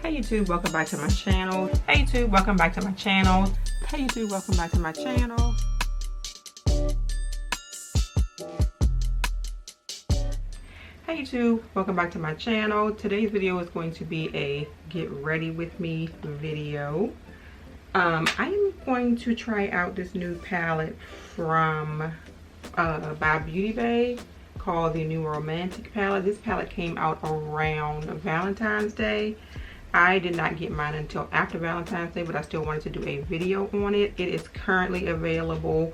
Hey YouTube, welcome back to my channel. Hey YouTube, welcome back to my channel. Hey YouTube, welcome back to my channel. Hey YouTube, welcome back to my channel. Today's video is going to be a get ready with me video. I am going to try out this new palette from by Beauty Bay called the New Romantic palette. This palette came out around Valentine's Day. I did not get mine until after Valentine's Day, but I still wanted to do a video on it. It is currently available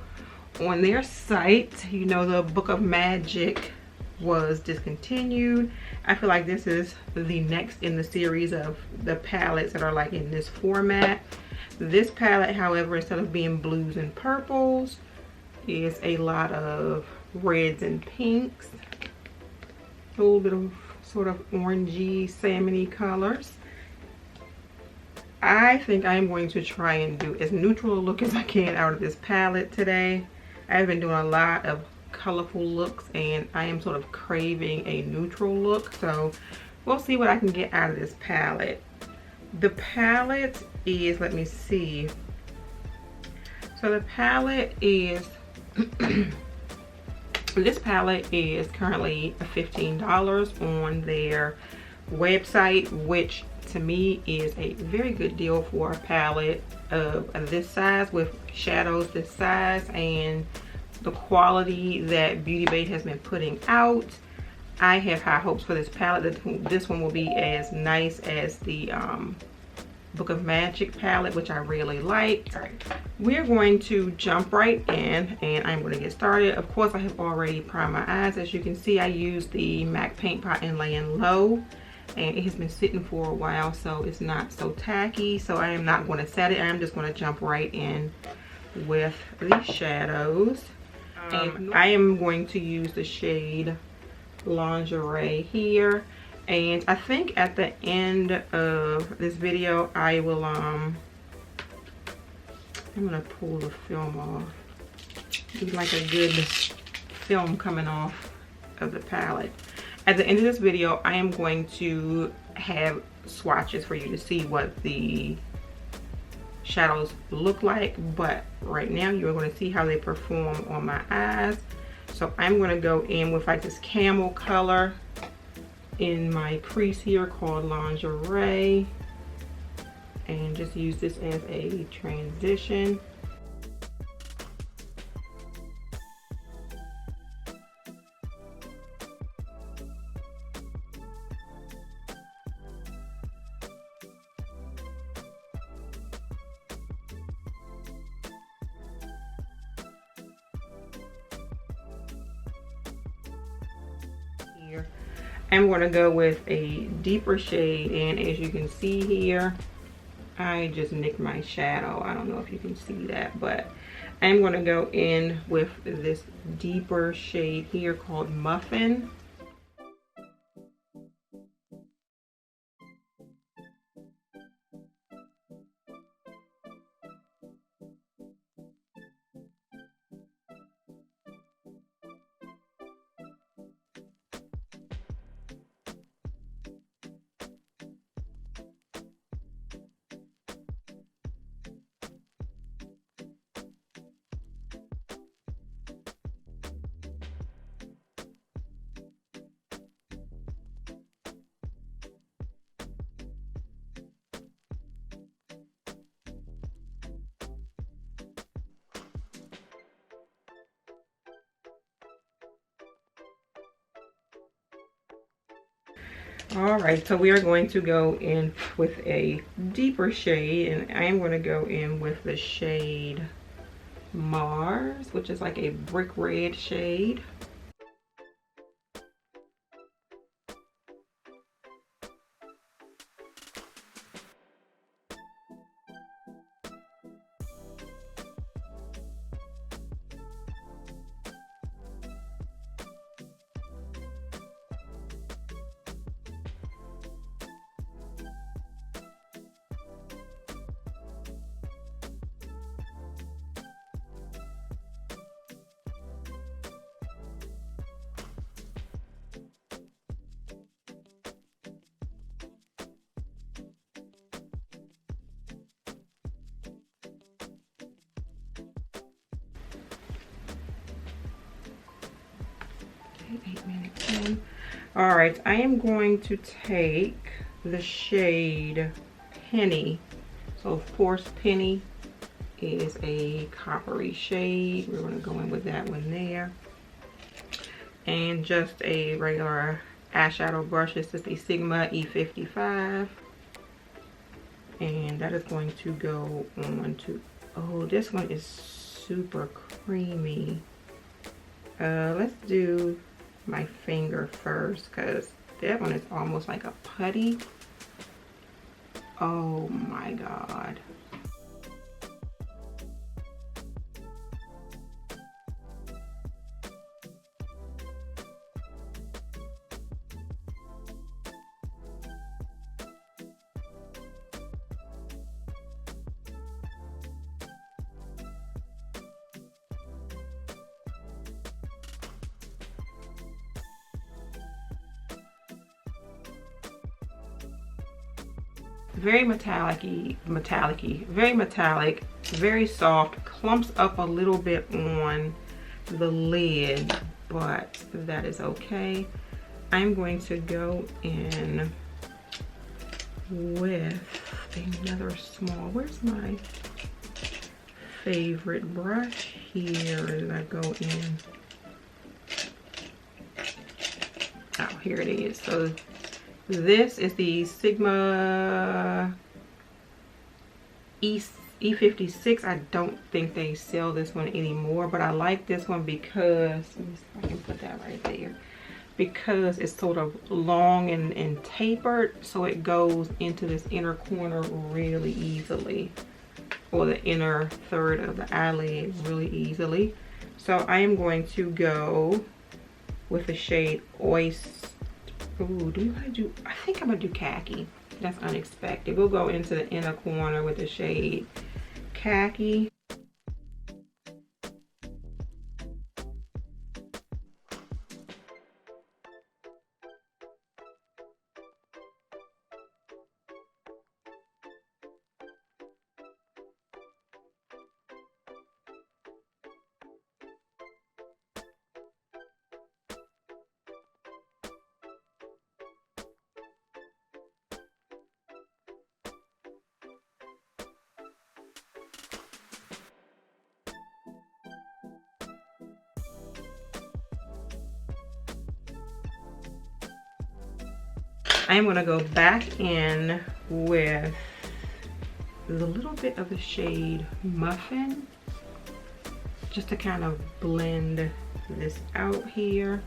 on their site. You know, the Book of Magic was discontinued. I feel like this is the next in the series of the palettes that are like in this format. This palette, however, instead of being blues and purples, is a lot of reds and pinks, a little bit of sort of orangey, salmony colors. I think I'm going to try and do as neutral a look as I can out of this palette today. I've been doing a lot of colorful looks and I am sort of craving a neutral look, so we'll see what I can get out of this palette. The palette is, let me see, so the palette is this palette is currently $15 on their website, which to me is a very good deal for a palette of this size, with shadows this size and the quality that Beauty Bay has been putting out. I have high hopes for this palette that this one will be as nice as the Book of Magic palette, which I really like. All right, we're going to jump right in and I'm going to get started. Of course, I have already primed my eyes. As you can see, I used the MAC Paint Pot in Laying Low, and it has been sitting for a while, so it's not so tacky. So I am not going to set it. I'm just going to jump right in with the shadows. And I am going to use the shade Lingerie here. And I think at the end of this video, I will, I'm gonna pull the film off. Do like a good film coming off of the palette. At the end of this video, I am going to have swatches for you to see what the shadows look like, but right now you're going to see how they perform on my eyes. So I'm going to go in with like this camel color in my crease here called Lingerie, and just use this as a transition. Here I'm going to go with a deeper shade, and as you can see here, I just nicked my shadow. I don't know if you can see that, but I'm going to go in with this deeper shade here called Muffin. All right, so we are going to go in with a deeper shade, and I am going to go in with the shade Mars, which is like a brick red shade. Okay, 8 minutes in. All right, I am going to take the shade Penny. So of course Penny is a coppery shade. We're going to go in with that one there. And just a regular eyeshadow brush. This is a Sigma E55. And that is going to go on to, oh, this one is super creamy. Let's do my finger first, because that one is almost like a putty. Oh my God. Very very metallic, very soft, clumps up a little bit on the lid, but that is okay. I'm going to go in with another small, where's my favorite brush? Here, did I go in? Oh, here it is. So this is the Sigma E56. I don't think they sell this one anymore, but I like this one because, let me see if I can put that right there, because it's sort of long and tapered, so it goes into this inner corner really easily, or the inner third of the eyelid really easily. So I am going to go with the shade Oyster. Ooh, I think I'm gonna do Khaki. That's unexpected. We'll go into the inner corner with the shade Khaki. I am gonna go back in with a little bit of the shade Muffin, just to kind of blend this out here.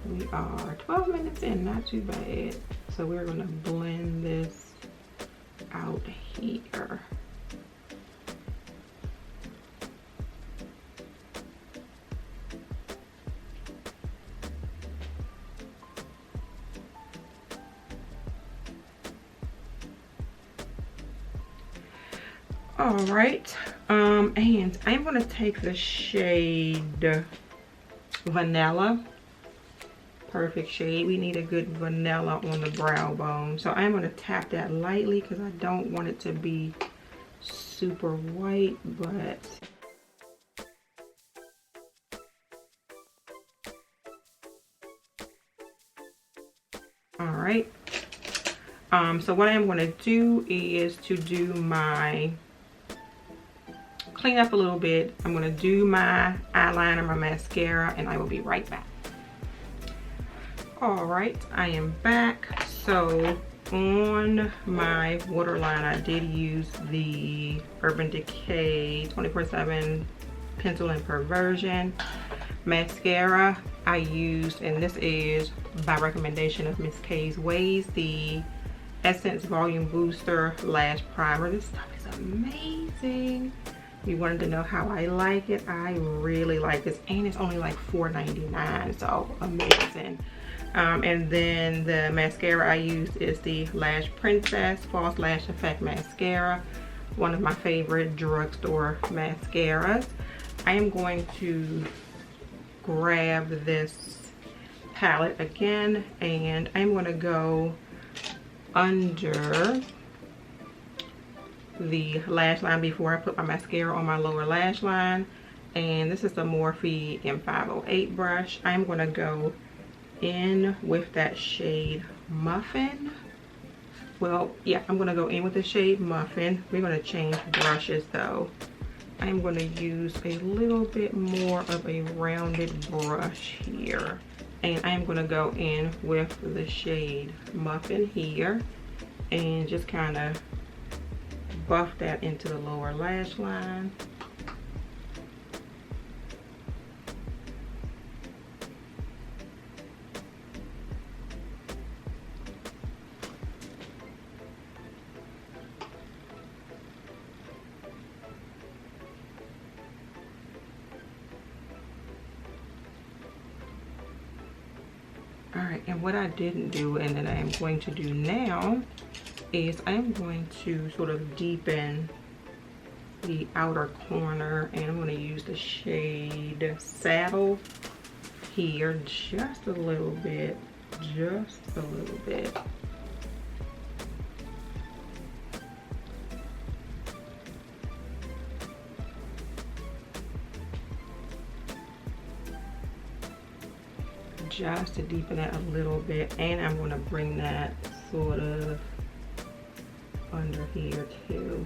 We are 12 minutes in, not too bad. So we're gonna blend this out here. All right, and I'm gonna take the shade Vanilla. Perfect shade. We need a good vanilla on the brow bone. So I'm gonna tap that lightly because I don't want it to be super white, but all right. So what I'm gonna do is to do my clean up a little bit. I'm gonna do my eyeliner, my mascara, and I will be right back. All right, I am back. So on my waterline, I did use the Urban Decay 24/7 Pencil and Perversion mascara. I used, and this is by recommendation of Miss K's Ways, the Essence Volume Booster Lash Primer. This stuff is amazing. You wanted to know how I like it. I really like this, and it's only like $4.99, so amazing. And then the mascara I used is the Lash Princess False Lash Effect Mascara, one of my favorite drugstore mascaras. I am going to grab this palette again, and I'm going to go under the lash line before I put my mascara on my lower lash line, and this is the Morphe M508 brush. I'm going to go in with that shade Muffin. Well, yeah, I'm going to go in with the shade Muffin. We're going to change brushes though. I'm going to use a little bit more of a rounded brush here. And I'm going to go in with the shade Muffin here and just kind of buff that into the lower lash line. All right, and what I didn't do and that I am going to do now is I'm going to sort of deepen the outer corner, and I'm going to use the shade Saddle here just a little bit, just a little bit. Just to deepen it a little bit, and I'm going to bring that sort of under here too.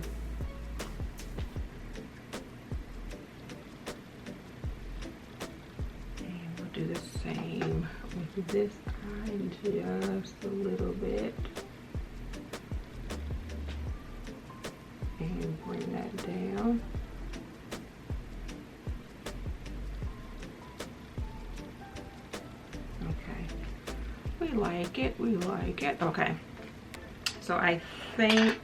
And we'll do the same with this eye, just a little bit, and bring that down. We like it, we like it. Okay, so I think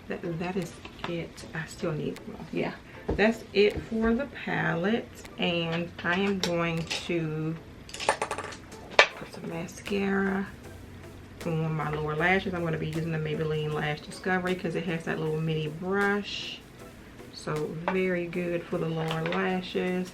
that that is it. I still need more. Yeah, that's it for the palette, and I am going to put some mascara on my lower lashes. I'm going to be using the Maybelline Lash Discovery because it has that little mini brush, so very good for the lower lashes.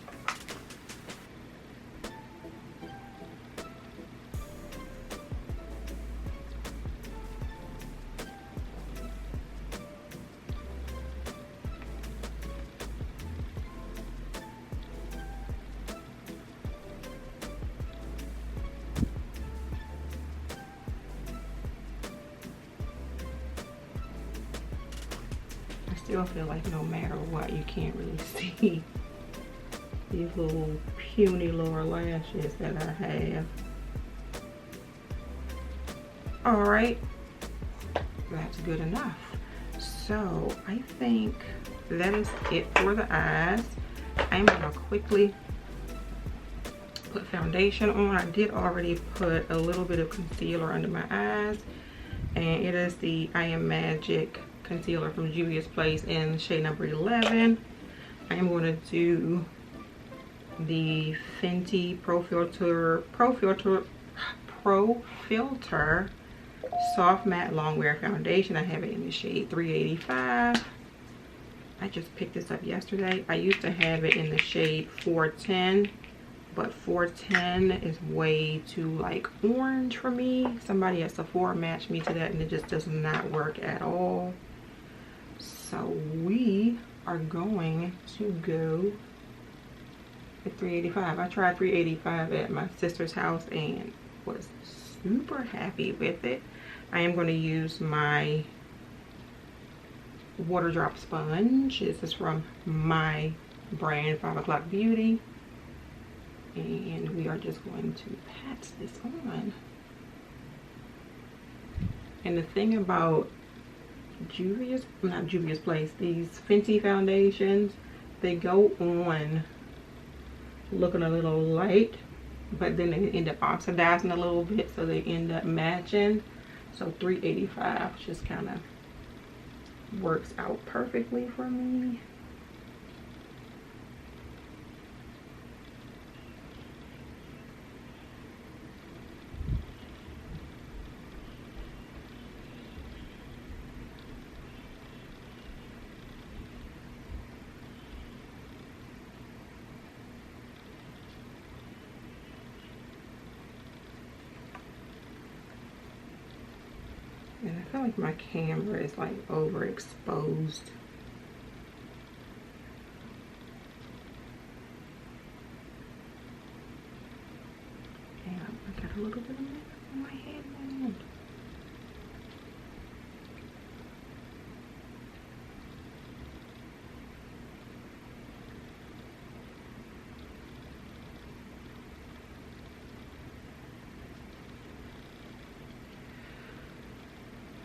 Still feel like no matter what, you can't really see these little puny lower lashes that I have. All right, that's good enough. So I think that is it for the eyes. I'm gonna quickly put foundation on. I did already put a little bit of concealer under my eyes, and it is the I Am Magic concealer from Juvia's Place in shade number 11. I am going to do the Fenty Pro Filter Soft Matte Longwear Foundation. I have it in the shade 385. I just picked this up yesterday. I used to have it in the shade 410, but 410 is way too like orange for me. Somebody at Sephora matched me to that, and it just does not work at all. So we are going to go at 385. I tried 385 at my sister's house and was super happy with it. I am going to use my water drop sponge. This is from my brand 5 O'Clock Beauty, and we are just going to pat this on. And the thing about not Juvia's Place, these Fenty foundations, they go on looking a little light, but then they end up oxidizing a little bit, so they end up matching. So 385 just kind of works out perfectly for me. And I feel like my camera is like overexposed.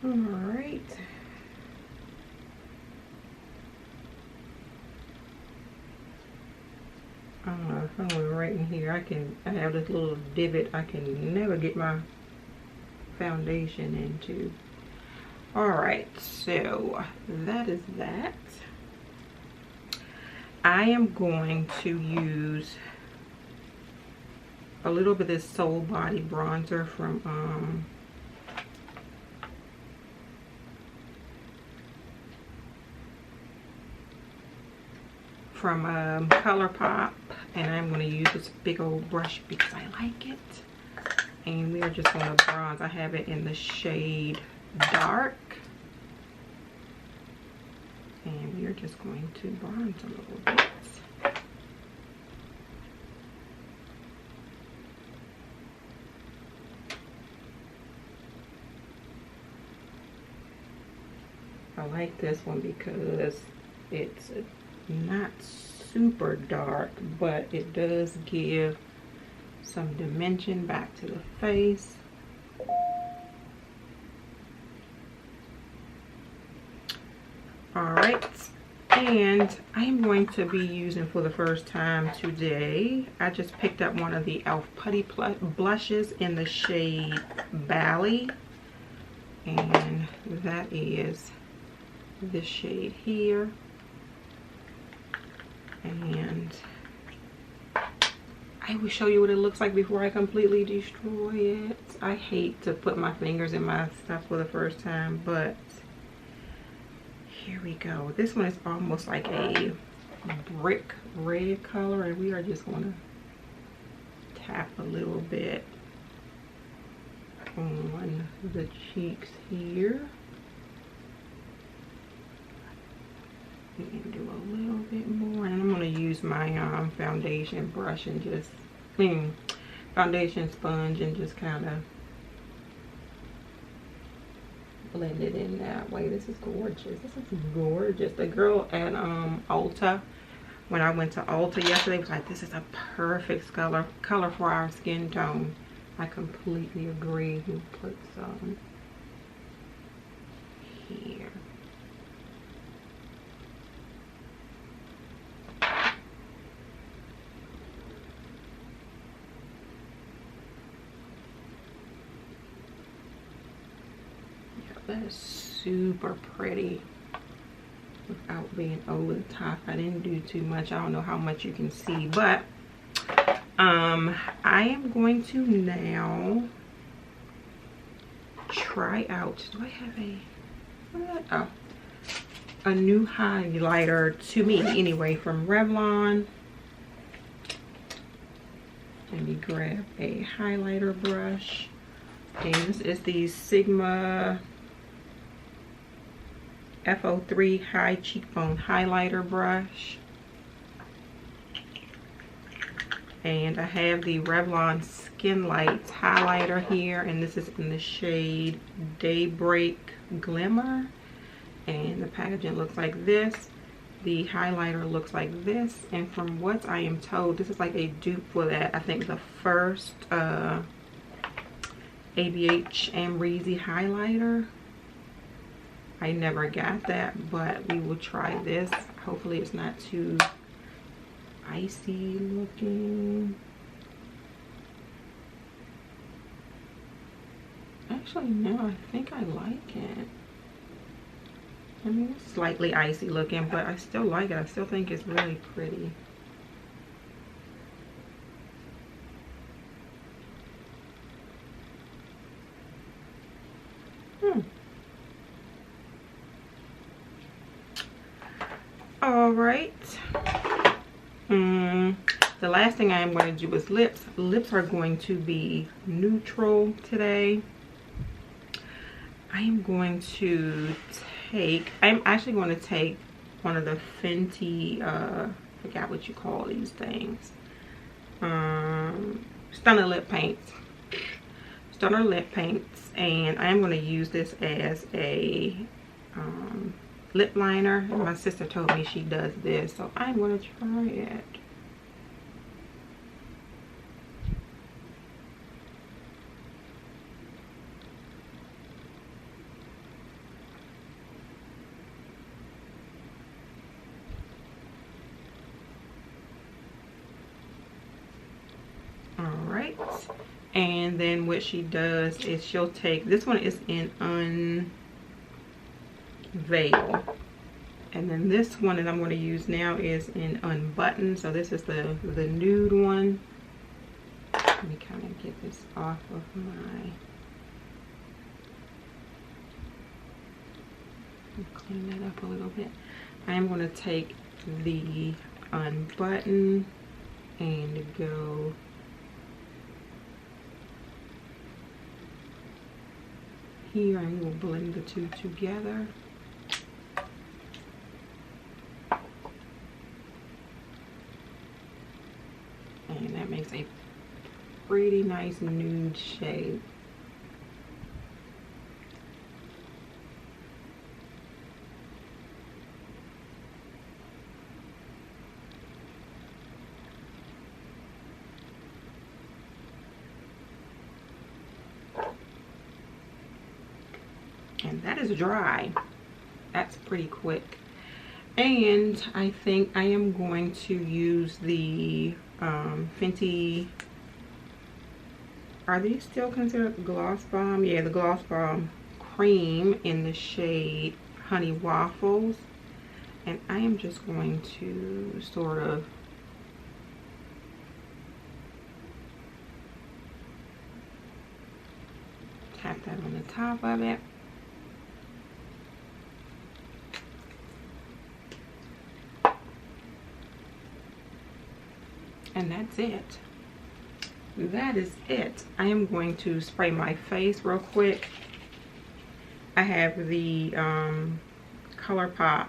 All right. I don't know, somewhere right in here, I have this little divot I can never get my foundation into. All right, so that is that. I am going to use a little bit of this Soul Body bronzer from ColourPop, and I'm going to use this big old brush because I like it. And we are just going to bronze. I have it in the shade Dark, and we are just going to bronze a little bit. I like this one because it's not super dark, but it does give some dimension back to the face. All right, and I'm going to be using for the first time today, I just picked up one of the e.l.f. Putty blushes in the shade Bally, and that is this shade here. And I will show you what it looks like before I completely destroy it. I hate to put my fingers in my stuff for the first time, but here we go. This one is almost like a brick red color, and we are just going to tap a little bit on the cheeks here. And do a little bit more, and I'm going to use my foundation brush and just foundation sponge and just kind of blend it in that way. This is gorgeous. This is gorgeous. The girl at Ulta, when I went to Ulta yesterday, was like, this is a perfect color for our skin tone. I completely agree. You put some here. That is super pretty without being over the top. I didn't do too much. I don't know how much you can see, but I am going to now try out, do I have a new highlighter, to me anyway, from Revlon. Let me grab a highlighter brush, and this is the Sigma FO3 High Cheekbone Highlighter Brush. And I have the Revlon Skin Lights highlighter here, and this is in the shade Daybreak Glimmer. And the packaging looks like this. The highlighter looks like this. And from what I am told, this is like a dupe for that. I think the first ABH Amrezy highlighter. I never got that, but we will try this. Hopefully it's not too icy looking. Actually, no, I think I like it. I mean, it's slightly icy looking, but I still like it. I still think it's really pretty. All right. The last thing I am going to do is lips. Lips are going to be neutral today. I am going to I'm actually going to take one of the Fenty, I forgot what you call these things. Stunner lip paints. Stunner lip paints, and I'm going to use this as a lip liner. My sister told me she does this, so I'm going to try it. Morganite. And then what she does is she'll take, this one is in Unveil. And then this one that I'm going to use now is in Unbutton. So this is the nude one. Let me kind of get this off of my, clean that up a little bit. I am going to take the Unbutton and go here, and we'll blend the two together. And that makes a pretty nice nude shade. And that is dry. That's pretty quick. And I think I am going to use the Fenty, are these still considered Gloss Bomb? Yeah, the Gloss Bomb cream in the shade Honey Waffles. And I am just going to sort of tap that on the top of it. And that's it. That is it. I am going to spray my face real quick. I have the ColourPop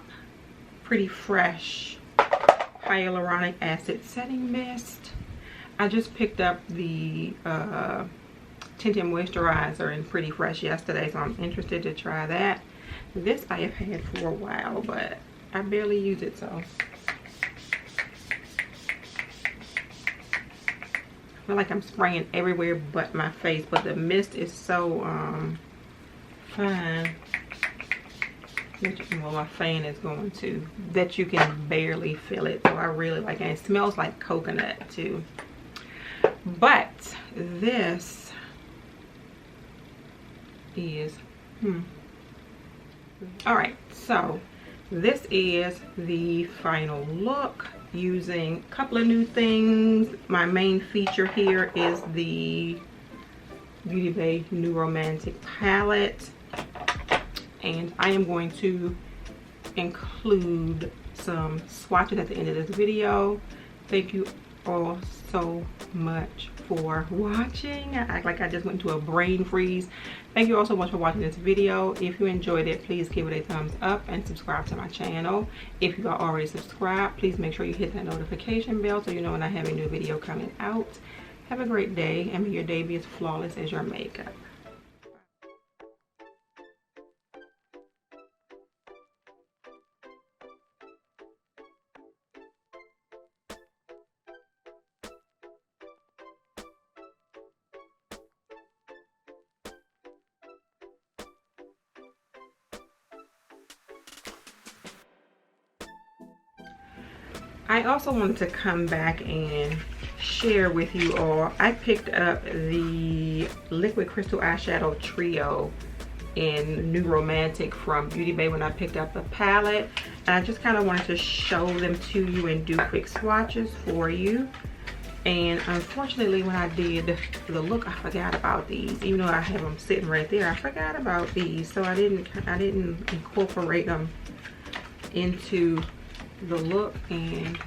Pretty Fresh Hyaluronic Acid Setting Mist. I just picked up the tinted moisturizer in Pretty Fresh yesterday, so I'm interested to try that. This I have had for a while, but I barely use it, so I feel like I'm spraying everywhere but my face, but the mist is so fine. Well, my fan is going to, that you can barely feel it, so I really like it. It smells like coconut too. But this is all right, so this is the final look, using a couple of new things. My main feature here is the Beauty Bay New Romantic palette, and I am going to include some swatches at the end of this video. Thank you all so much for watching. I act like I just went into a brain freeze. Thank you all so much for watching this video. If you enjoyed it, please give it a thumbs up and subscribe to my channel. If you are already subscribed, please make sure you hit that notification bell so you know when I have a new video coming out. Have a great day, and may your day be as flawless as your makeup. I also wanted to come back and share with you all. I picked up the Liquid Crystal Eyeshadow Trio in New Romantic from Beauty Bay when I picked up the palette. And I just kind of wanted to show them to you and do quick swatches for you. And unfortunately, when I did the look, I forgot about these. Even though I have them sitting right there, I forgot about these. So I didn't incorporate them into the look. And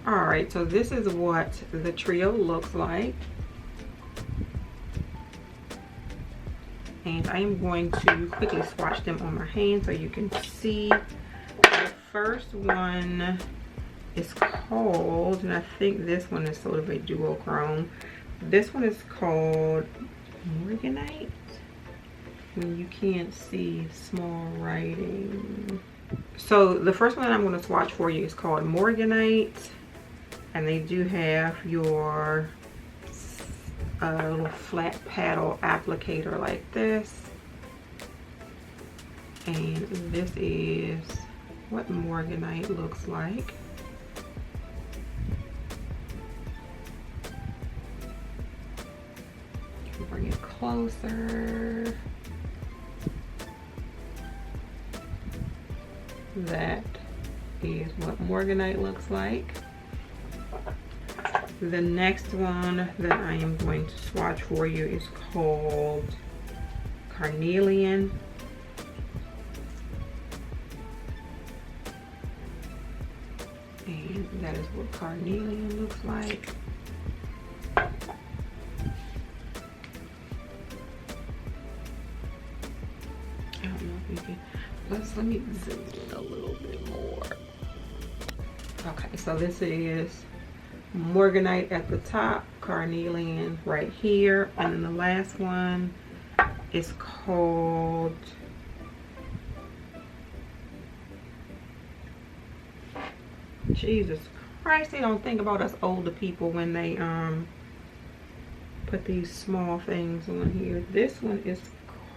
all right, so this is what the trio looks like, and I am going to quickly swatch them on my hand so you can see. The first one is called, and I think this one is sort of a duochrome, this one is called Morganite, and you can't see small writing. So the first one that I'm going to swatch for you is called Morganite, and they do have your little flat paddle applicator like this, and this is what Morganite looks like. closer. That is what Morganite looks like. The next one that I am going to swatch for you is called Carnelian. And that is what Carnelian looks like. I don't know if you can, let me zoom in a little bit more. Okay, so this is Morganite at the top, Carnelian right here, and then the last one is called Jesus Christ. They don't think about us older people when they put these small things on here. This one is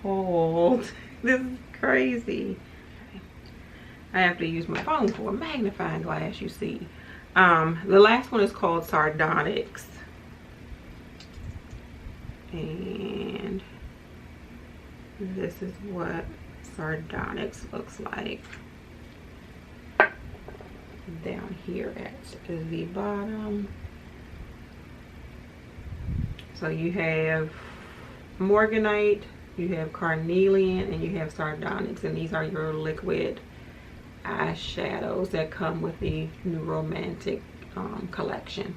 called this is crazy. I have to use my phone for a magnifying glass, you see. The last one is called Sardonyx. And this is what Sardonyx looks like. Down here at the bottom. So you have Morganite, you have Carnelian, and you have Sardonyx, and these are your liquid eyeshadows that come with the new Romantic collection.